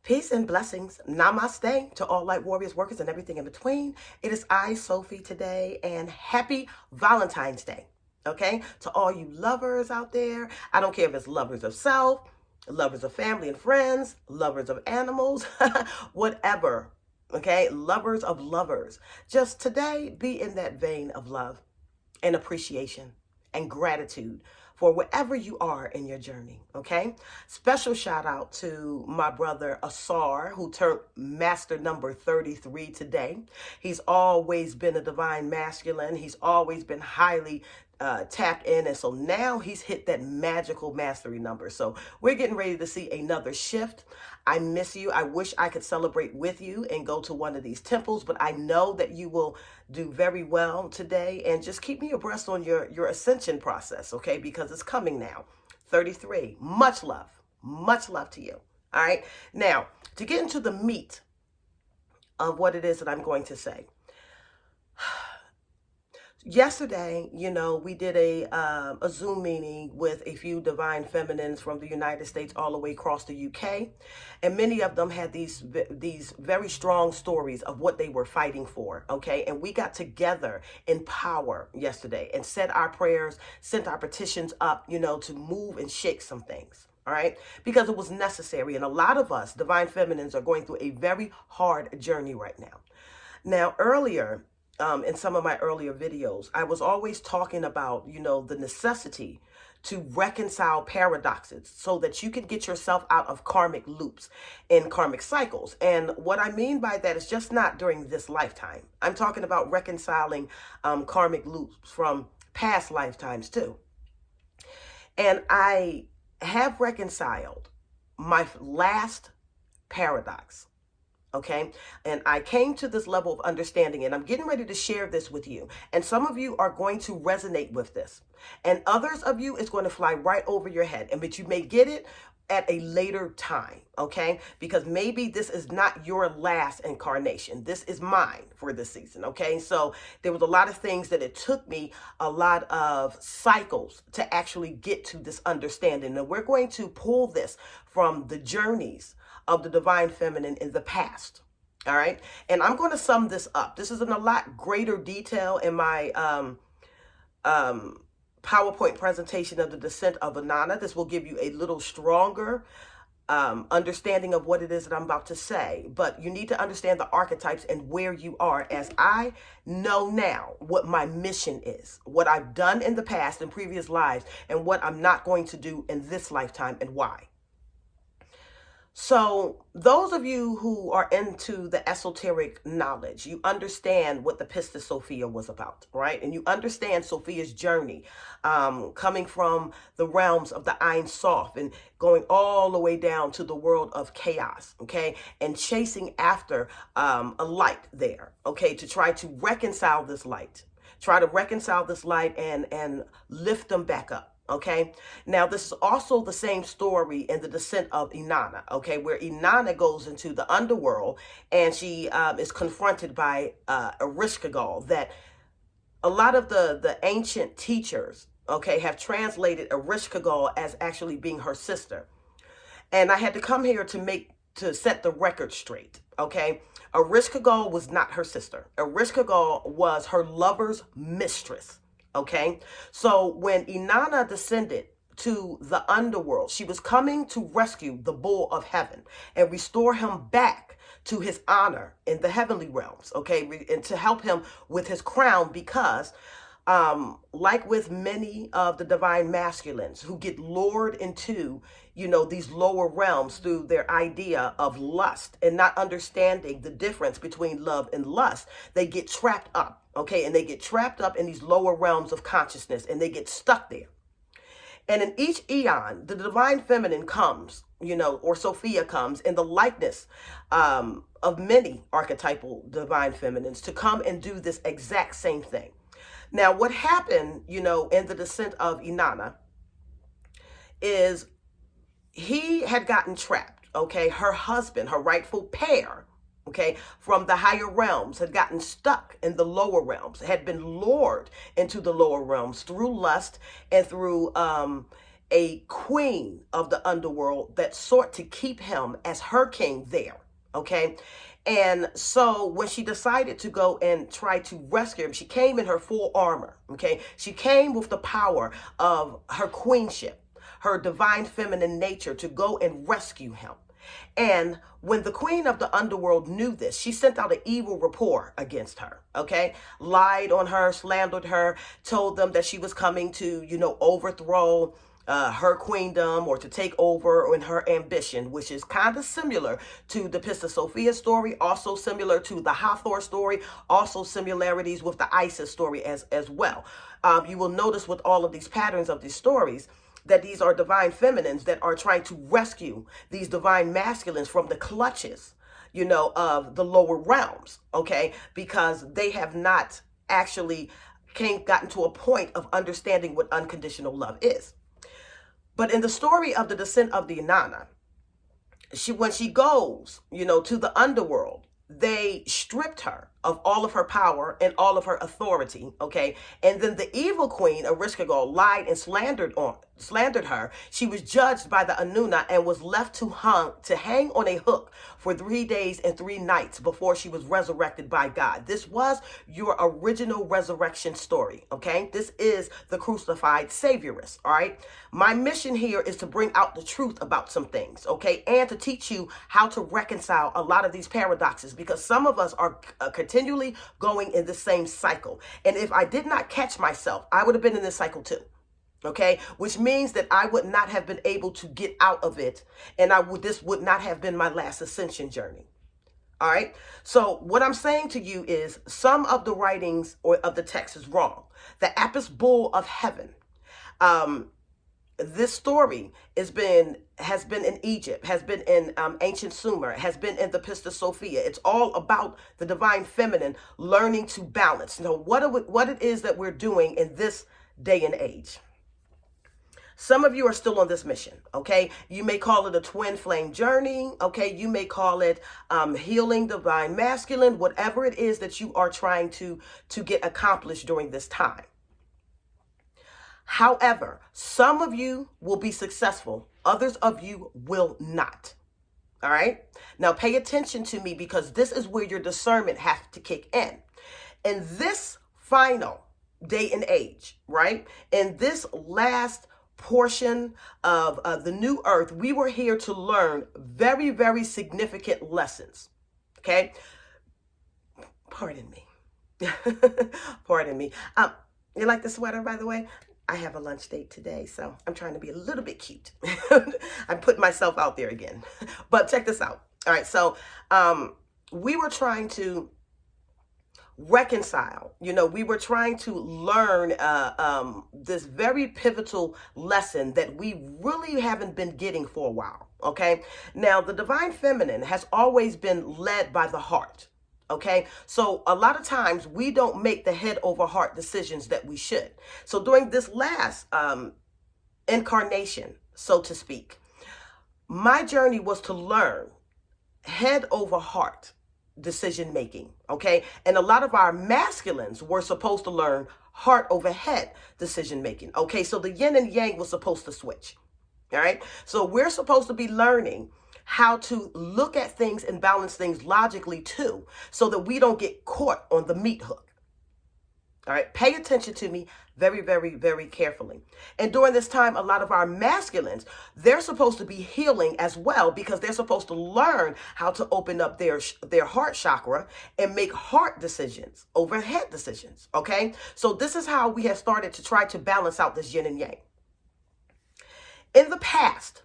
Peace and blessings. Namaste to all light warriors, workers, and everything in between. It is I, Sophie, today, and happy Valentine's Day. Okay? To all you lovers out there, I don't care if it's lovers of self, lovers of family and friends, lovers of animals, whatever. Okay? Lovers of lovers. Just today, be in that vein of love and appreciation and gratitude for wherever you are in your journey, okay? Special shout out to my brother Asar, who turned master number 33 today. He's always been a divine masculine. He's always been highly tapped in, and so now he's hit that magical mastery number. So we're getting ready to see another shift. I miss you. I wish I could celebrate with you and go to one of these temples, but I know that you will do very well today, and just keep me abreast on your ascension process, okay? Because it's coming now. 33. Much love to you. All right. Now, to get into the meat of what it is that I'm going to say. Yesterday, we did a Zoom meeting with a few divine feminines from the United States all the way across the UK, and many of them had these very strong stories of what they were fighting for. Okay, and we got together in power yesterday and said our prayers, sent our petitions up, to move and shake some things. All right, because it was necessary, and a lot of us divine feminines are going through a very hard journey right now. Now, earlier. In some of my earlier videos, I was always talking about, the necessity to reconcile paradoxes so that you can get yourself out of karmic loops and karmic cycles. And what I mean by that is just not during this lifetime. I'm talking about reconciling karmic loops from past lifetimes too. And I have reconciled my last paradox. Okay. And I came to this level of understanding, and I'm getting ready to share this with you. And some of you are going to resonate with this, and others of you, it's going to fly right over your head. But you may get it at a later time. Okay. Because maybe this is not your last incarnation. This is mine for this season. Okay. So there was a lot of things that it took me a lot of cycles to actually get to this understanding. And we're going to pull this from the journeys of the divine feminine in the past. All right. And I'm going to sum this up. This is in a lot greater detail in my PowerPoint presentation of the descent of Inanna. This will give you a little stronger understanding of what it is that I'm about to say. But you need to understand the archetypes and where you are, as I know now what my mission is, what I've done in the past in previous lives, and what I'm not going to do in this lifetime, and why. So those of you who are into the esoteric knowledge, you understand what the Pistis Sophia was about, right? And you understand Sophia's journey, coming from the realms of the Ein Sof and going all the way down to the world of chaos, okay? And chasing after a light there, okay? To try to reconcile this light. Try to reconcile this light and lift them back up. Okay, now this is also the same story in the descent of Inanna, okay, where Inanna goes into the underworld and she is confronted by Ereshkigal, that a lot of the ancient teachers, okay, have translated Ereshkigal as actually being her sister. And I had to come here to set the record straight, okay? Ereshkigal was not her sister. Ereshkigal was her lover's mistress. Okay, so when Inanna descended to the underworld, she was coming to rescue the bull of heaven and restore him back to his honor in the heavenly realms, okay, and to help him with his crown, because like with many of the divine masculines who get lured into, these lower realms through their idea of lust and not understanding the difference between love and lust, they get trapped up. Okay, and they get trapped up in these lower realms of consciousness and they get stuck there. And in each eon, the divine feminine comes, or Sophia comes in the likeness of many archetypal divine feminines to come and do this exact same thing. Now, what happened, in the descent of Inanna is he had gotten trapped, okay? Her husband, her rightful pair, okay, from the higher realms, had gotten stuck in the lower realms, had been lured into the lower realms through lust and through a queen of the underworld that sought to keep him as her king there. Okay. And so when she decided to go and try to rescue him, she came in her full armor. Okay. She came with the power of her queenship, her divine feminine nature, to go and rescue him. And when the queen of the underworld knew this, she sent out an evil report against her, okay? Lied on her, slandered her, told them that she was coming to, overthrow her queendom or to take over in her ambition, which is kind of similar to the Pistis Sophia story, also similar to the Hathor story, also similarities with the Isis story as well. You will notice with all of these patterns of these stories that these are divine feminines that are trying to rescue these divine masculines from the clutches, of the lower realms, okay? Because they have not actually gotten to a point of understanding what unconditional love is. But in the story of the descent of the Inanna, when she goes, to the underworld, they stripped her of all of her power and all of her authority, okay? And then the evil queen, Erishkigal, lied and slandered her. She was judged by the Anuna and was left to hang on a hook for 3 days and 3 nights before she was resurrected by God. This was your original resurrection story, okay? This is the crucified savioress, all right? My mission here is to bring out the truth about some things, okay? And to teach you how to reconcile a lot of these paradoxes, because some of us are continually going in the same cycle. And if I did not catch myself, I would have been in this cycle too. Okay, which means that I would not have been able to get out of it, and this would not have been my last ascension journey. All right. So what I'm saying to you is some of the writings or of the text is wrong. The Apis bull of heaven. This story has been in Egypt, has been in ancient Sumer, has been in the Pistis Sophia. It's all about the divine feminine learning to balance. What it is that we're doing in this day and age. Some of you are still on this mission, okay? You may call it a twin flame journey, okay? You may call it healing divine masculine, whatever it is that you are trying to get accomplished during this time. However, some of you will be successful. Others of you will not. All right? Now pay attention to me, because this is where your discernment has to kick in. In this final day and age, right? In this last portion of the new earth, we were here to learn very, very significant lessons. Okay? Pardon me. Pardon me. You like the sweater, by the way? I have a lunch date today, so I'm trying to be a little bit cute. I'm putting myself out there again. But check this out. All right, so we were trying to reconcile. We were trying to learn this very pivotal lesson that we really haven't been getting for a while. Okay. Now, the divine feminine has always been led by the heart. Okay. So a lot of times we don't make the head over heart decisions that we should. So during this last incarnation, so to speak, my journey was to learn head over heart decision making, okay? And a lot of our masculines were supposed to learn heart over head decision making, okay? So the yin and yang was supposed to switch, all right? So we're supposed to be learning how to look at things and balance things logically too, so that we don't get caught on the meat hook. All right, pay attention to me very, very, very carefully. And during this time, a lot of our masculines, they're supposed to be healing as well, because they're supposed to learn how to open up their heart chakra and make heart decisions over head decisions. Okay, so this is how we have started to try to balance out this yin and yang. In the past,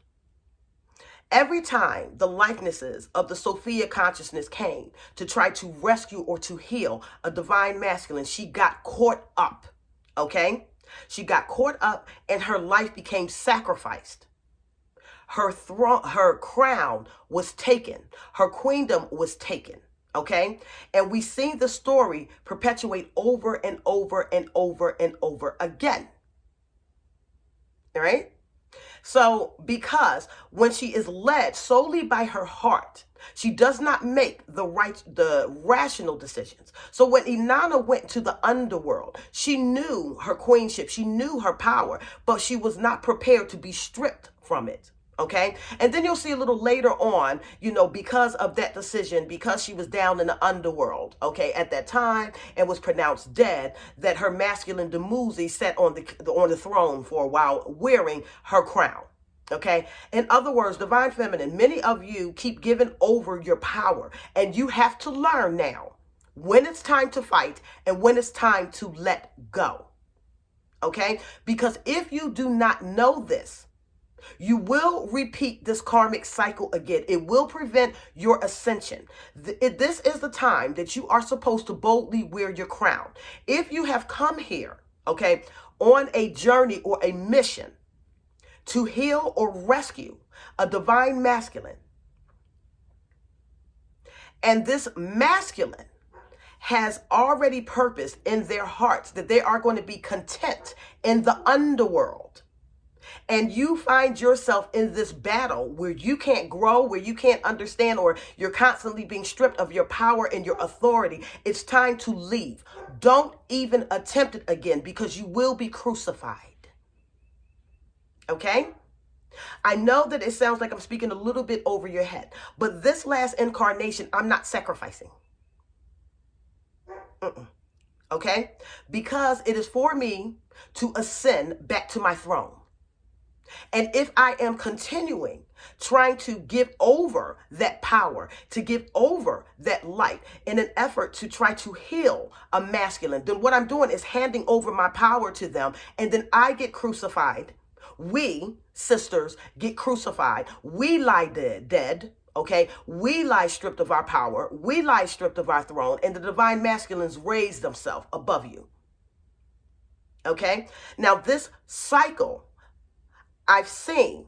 every time the likenesses of the Sophia consciousness came to try to rescue or to heal a divine masculine, she got caught up, okay? She got caught up and her life became sacrificed. Her crown was taken. Her queendom was taken, okay? And we see the story perpetuate over and over and over and over again, all right? So, because when she is led solely by her heart, she does not make the rational decisions. So when Inanna went to the underworld, she knew her queenship, she knew her power, but she was not prepared to be stripped from it. Okay. And then you'll see a little later on, because of that decision, because she was down in the underworld, okay, at that time and was pronounced dead, that her masculine Dumuzi sat on the throne for a while wearing her crown. Okay. In other words, divine feminine, many of you keep giving over your power, and you have to learn now when it's time to fight and when it's time to let go. Okay. Because if you do not know this, you will repeat this karmic cycle again. It will prevent your ascension. This is the time that you are supposed to boldly wear your crown. If you have come here, okay, on a journey or a mission to heal or rescue a divine masculine, and this masculine has already purposed in their hearts that they are going to be content in the underworld, and you find yourself in this battle where you can't grow, where you can't understand, or you're constantly being stripped of your power and your authority, it's time to leave. Don't even attempt it again, because you will be crucified. Okay? I know that it sounds like I'm speaking a little bit over your head, but this last incarnation, I'm not sacrificing. Okay? Because it is for me to ascend back to my throne. And if I am continuing trying to give over that power, to give over that light in an effort to try to heal a masculine, then what I'm doing is handing over my power to them, and then I get crucified. We, sisters, get crucified. We lie dead. Okay, we lie stripped of our power. We lie stripped of our throne, and the divine masculines raise themselves above you. Okay, now this cycle I've seen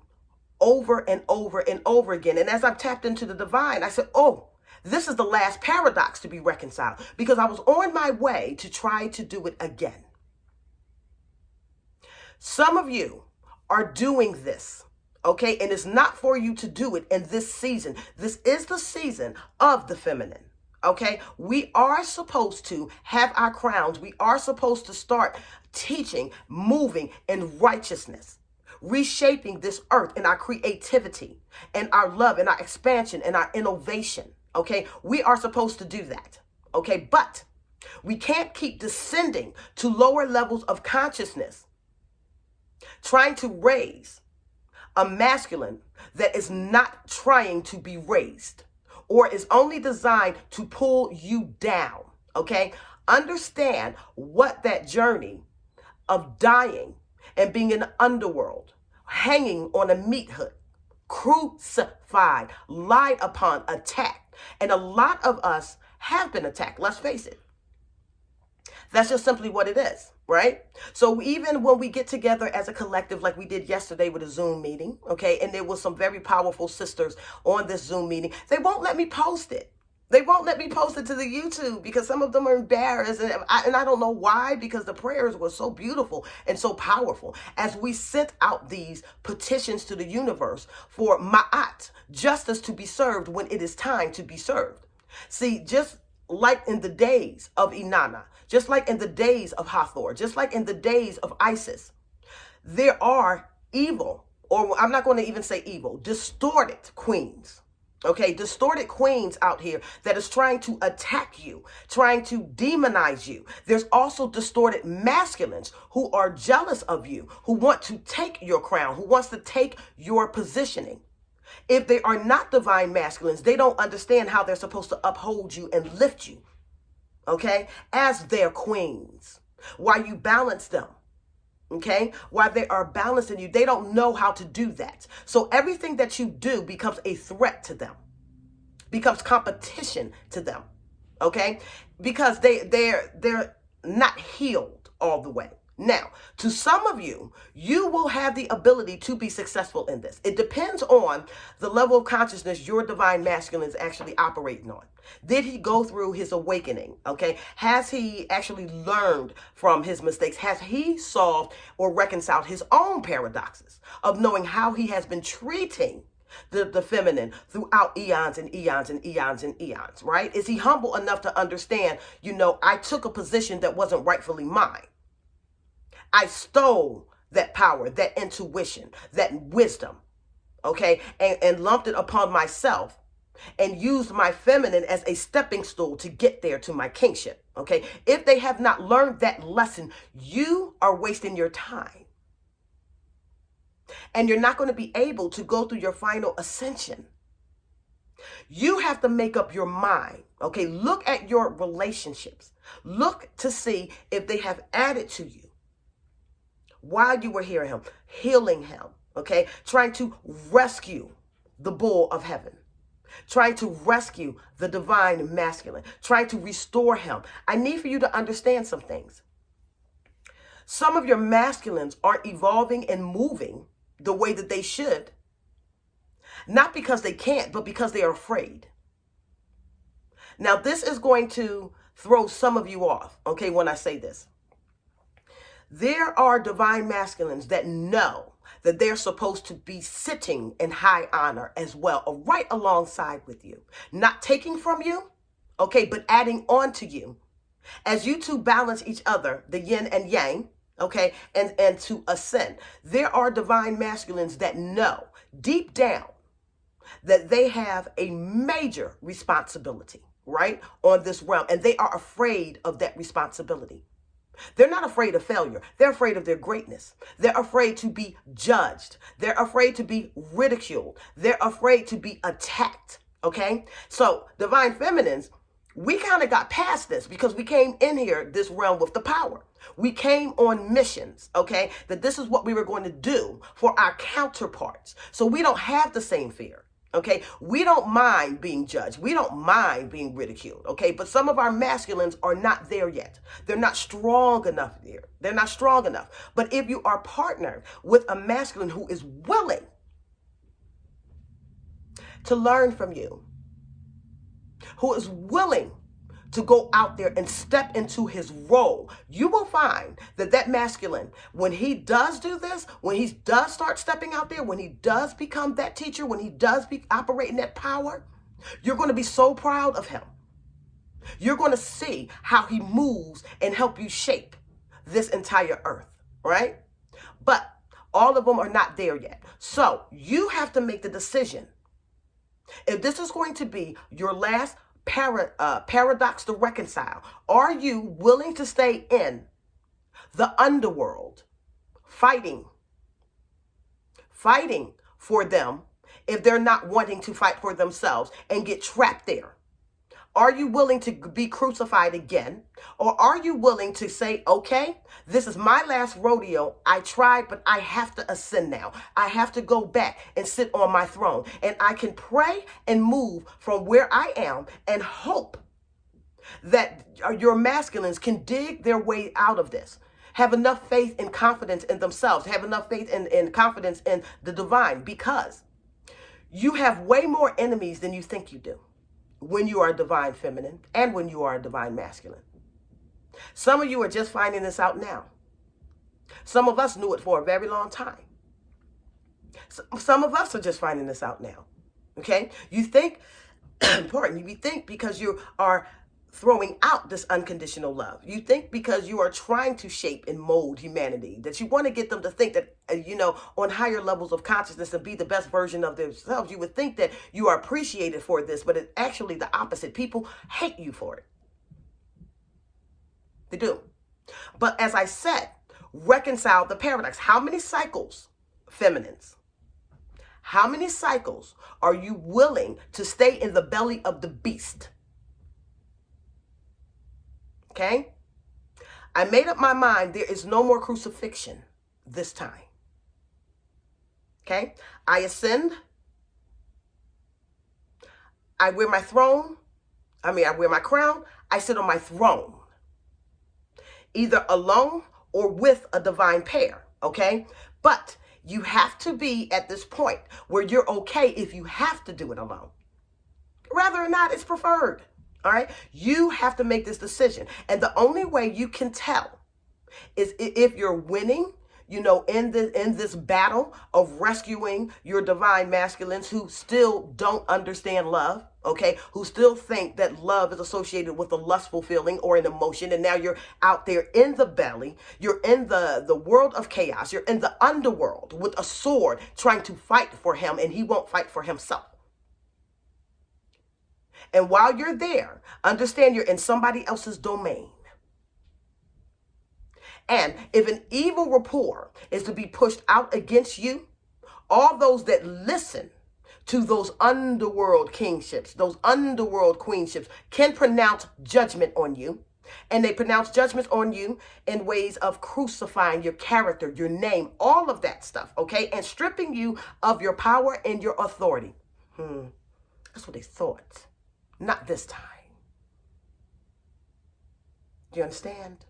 over and over and over again. And as I've tapped into the divine, I said, oh, this is the last paradox to be reconciled, because I was on my way to try to do it again. Some of you are doing this, okay? And it's not for you to do it in this season. This is the season of the feminine. Okay, we are supposed to have our crowns. We are supposed to start teaching, moving in righteousness, reshaping this earth in our creativity and our love and our expansion and our innovation. Okay, we are supposed to do that. Okay, but we can't keep descending to lower levels of consciousness, trying to raise a masculine that is not trying to be raised, or is only designed to pull you down. Okay, understand what that journey of dying and being in the underworld, hanging on a meat hook, crucified, lied upon, attacked. And a lot of us have been attacked. Let's face it. That's just simply what it is, right? So even when we get together as a collective, like we did yesterday with a Zoom meeting, okay, and there was some very powerful sisters on this Zoom meeting, they won't let me post it. They won't let me post it to the YouTube because some of them are embarrassed. And I don't know why, because the prayers were so beautiful and so powerful. As we sent out these petitions to the universe for ma'at, justice to be served when it is time to be served. See, just like in the days of Inanna, just like in the days of Hathor, just like in the days of Isis, there are evil, or I'm not going to even say evil, distorted queens. Okay, distorted queens out here that is trying to attack you, trying to demonize you. There's also distorted masculines who are jealous of you, who want to take your crown, who wants to take your positioning. If they are not divine masculines, they don't understand how they're supposed to uphold you and lift you, okay, as their queens, while you balance them. Okay, while they are balancing you, they don't know how to do that. So everything that you do becomes a threat to them, becomes competition to them. Okay, because they're not healed all the way. Now, to some of you, you will have the ability to be successful in this. It depends on the level of consciousness your divine masculine is actually operating on. Did he go through his awakening? Okay. Has he actually learned from his mistakes? Has he solved or reconciled his own paradoxes of knowing how he has been treating the feminine throughout eons and eons and eons and eons, right? Is he humble enough to understand, I took a position that wasn't rightfully mine. I stole that power, that intuition, that wisdom, okay, and lumped it upon myself and used my feminine as a stepping stool to get there to my kingship, okay? If they have not learned that lesson, you are wasting your time. And you're not going to be able to go through your final ascension. You have to make up your mind, okay? Look at your relationships. Look to see if they have added to you while you were healing him, okay? Trying to rescue the bull of heaven, trying to rescue the divine masculine, trying to restore him. I need for you to understand some things. Some of your masculines aren't evolving and moving the way that they should, not because they can't, but because they are afraid. Now, this is going to throw some of you off, okay, when I say this. There are divine masculines that know that they're supposed to be sitting in high honor as well, or right alongside with you, not taking from you, okay, but adding on to you. As you two balance each other, the yin and yang, okay, and to ascend. There are divine masculines that know deep down that they have a major responsibility, right, on this realm, and they are afraid of that responsibility. They're not afraid of failure. They're afraid of their greatness. They're afraid to be judged. They're afraid to be ridiculed. They're afraid to be attacked, okay? So divine feminines, we kind of got past this because we came in here, this realm, with the power. We came on missions, okay, that this is what we were going to do for our counterparts. So we don't have the same fear. Okay, we don't mind being judged. We don't mind being ridiculed. Okay, but some of our masculines are not there yet. They're not strong enough there. They're not strong enough. But if you are partnered with a masculine who is willing to learn from you, who is willing to go out there and step into his role, you will find that that masculine, when he does do this, when he does start stepping out there, when he does become that teacher, when he does be operating that power, you're going to be so proud of him. You're going to see how he moves and help you shape this entire earth, right? But all of them are not there yet. So you have to make the decision. If this is going to be your last paradox to reconcile, are you willing to stay in the underworld fighting for them if they're not wanting to fight for themselves and get trapped there? Are you willing to be crucified again? Or are you willing to say, okay, this is my last rodeo. I tried, but I have to ascend now. I have to go back and sit on my throne. And I can pray and move from where I am and hope that your masculines can dig their way out of this. Have enough faith and confidence in themselves. Have enough faith and confidence in the divine, because you have way more enemies than you think you do when you are a divine feminine and when you are a divine masculine. Some of you are just finding this out now. Some of us knew it for a very long time. Some of us are just finding this out now. Okay? You think, you think because you are throwing out this unconditional love. You think because you are trying to shape and mold humanity, that you want to get them to think that, on higher levels of consciousness and be the best version of themselves. You would think that you are appreciated for this, but it's actually the opposite. People hate you for it. They do. But as I said, reconcile the paradox. How many cycles, feminines, how many cycles are you willing to stay in the belly of the beast? Okay? I made up my mind. There is no more crucifixion this time. Okay? I ascend. I wear my throne. I wear my crown. I sit on my throne. Either alone or with a divine pair, okay? But you have to be at this point where you're okay if you have to do it alone. Whether or not it's preferred, all right? You have to make this decision. And the only way you can tell is if you're winning, in this battle of rescuing your divine masculines who still don't understand love, okay, who still think that love is associated with a lustful feeling or an emotion, and now you're out there in the belly, you're in the world of chaos, you're in the underworld with a sword trying to fight for him, and he won't fight for himself. And while you're there, understand you're in somebody else's domain. And if an evil rapport is to be pushed out against you, all those that listen to those underworld kingships, those underworld queenships, can pronounce judgment on you. And they pronounce judgments on you in ways of crucifying your character, your name, all of that stuff, okay? And stripping you of your power and your authority. That's what they thought. Not this time. Do you understand?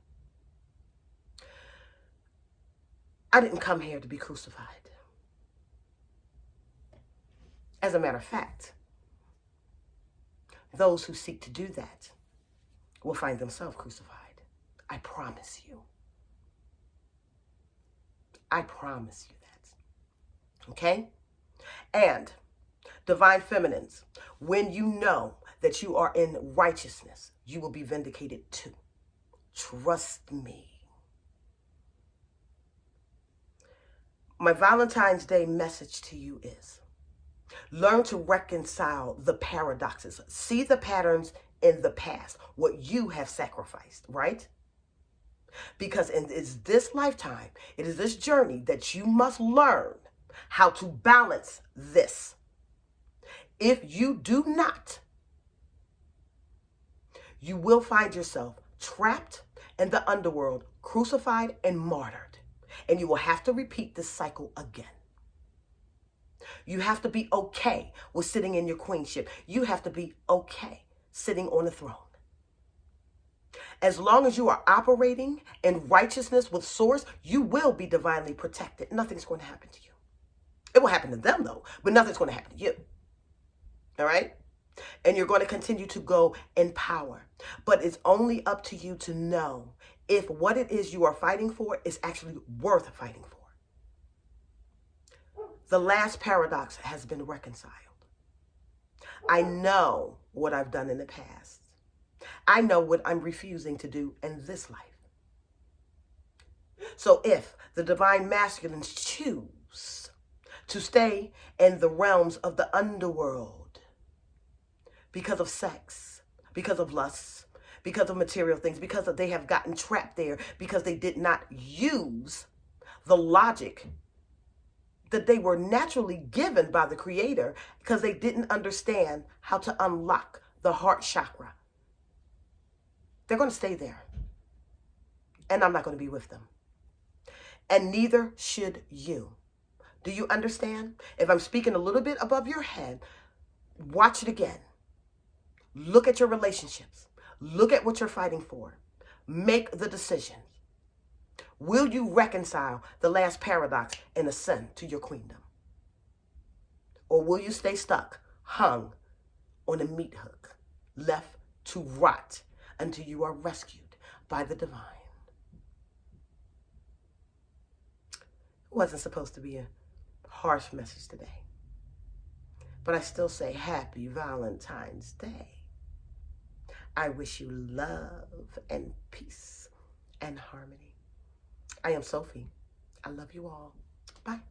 I didn't come here to be crucified. As a matter of fact, those who seek to do that will find themselves crucified. I promise you. I promise you that. Okay? And divine feminines, when you know that you are in righteousness, you will be vindicated too. Trust me. My Valentine's Day message to you is, learn to reconcile the paradoxes. See the patterns in the past, what you have sacrificed, right? Because it is this lifetime, it is this journey that you must learn how to balance this. If you do not, you will find yourself trapped in the underworld, crucified and martyred. And you will have to repeat this cycle again. You have to be okay with sitting in your queenship. You have to be okay sitting on the throne. As long as you are operating in righteousness with source, you will be divinely protected. Nothing's going to happen to you. It will happen to them though, but nothing's going to happen to you. All right? And you're going to continue to go in power. But it's only up to you to know if what it is you are fighting for is actually worth fighting for. The last paradox has been reconciled. I know what I've done in the past. I know what I'm refusing to do in this life. So if the divine masculines choose to stay in the realms of the underworld because of sex, because of lust, because of material things, because they have gotten trapped there, because they did not use the logic that they were naturally given by the Creator, because they didn't understand how to unlock the heart chakra. They're going to stay there. And I'm not going to be with them. And neither should you. Do you understand? If I'm speaking a little bit above your head, watch it again. Look at your relationships. Look at what you're fighting for. Make the decision. Will you reconcile the last paradox and ascend to your queendom? Or will you stay stuck, hung on a meat hook, left to rot until you are rescued by the divine? It wasn't supposed to be a harsh message today, but I still say happy Valentine's Day. I wish you love and peace and harmony. I am Sophie. I love you all. Bye.